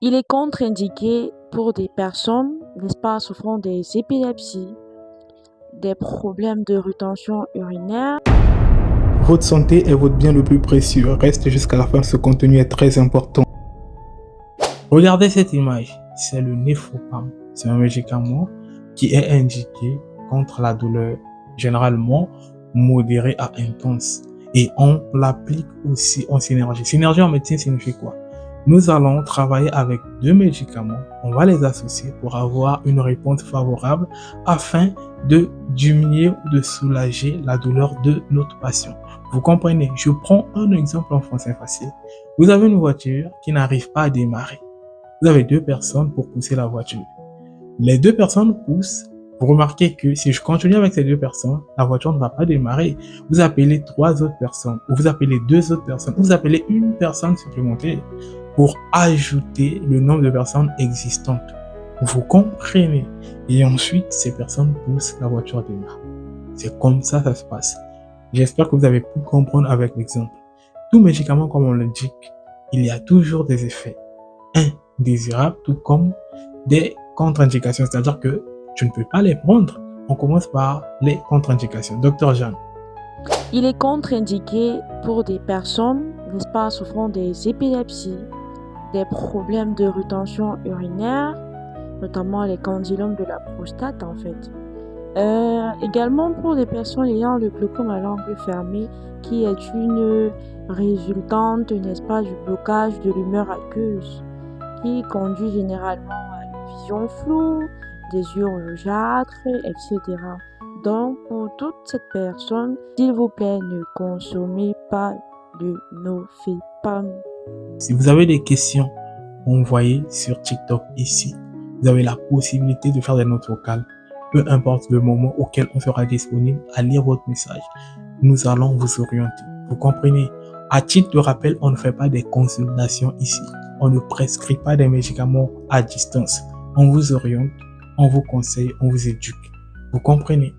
Il est contre-indiqué pour des personnes, n'est-ce pas, souffrant des épilepsies, des problèmes de rétention urinaire. Votre santé est votre bien le plus précieux. Reste jusqu'à la fin, ce contenu est très important. Regardez cette image, c'est le Nefopam. C'est un médicament qui est indiqué contre la douleur, généralement modérée à intense. Et on l'applique aussi en synergie. Synergie en médecine signifie quoi? Nous allons travailler avec deux médicaments, on va les associer pour avoir une réponse favorable afin de diminuer ou de soulager la douleur de notre patient. Vous comprenez? Je prends un exemple en français facile. Vous avez une voiture qui n'arrive pas à démarrer. Vous avez deux personnes pour pousser la voiture. Les deux personnes poussent. Vous remarquez que si je continue avec ces deux personnes, la voiture ne va pas démarrer. Vous appelez trois autres personnes, ou vous appelez deux autres personnes, ou vous appelez une personne supplémentaire pour ajouter le nombre de personnes existantes. Vous comprenez? Et ensuite, ces personnes poussent, la voiture démarre. C'est comme ça se passe. J'espère que vous avez pu comprendre avec l'exemple. Tout médicament, comme on l'indique, il y a toujours des effets indésirables, tout comme des contre-indications. C'est-à-dire que tu ne peux pas les prendre. On commence par les contre-indications. Docteur Jeanne. Il est contre-indiqué pour des personnes, n'est-ce pas, souffrant des épilepsies, des problèmes de rétention urinaire, notamment les condylomes de la prostate en fait. Également pour des personnes ayant le glaucome à l'angle fermé, qui est une résultante, n'est-ce pas, du blocage de l'humeur aqueuse, qui conduit généralement à une vision floue, des yeux rougeâtres, etc. Donc, pour toutes ces personnes, s'il vous plaît, ne consommez pas de Nofepam. Si vous avez des questions, envoyez sur TikTok ici. Vous avez la possibilité de faire des notes vocales, peu importe le moment auquel on sera disponible à lire votre message. Nous allons vous orienter. Vous comprenez? À titre de rappel, on ne fait pas des consultations ici. On ne prescrit pas des médicaments à distance. On vous oriente, on vous conseille, on vous éduque. Vous comprenez?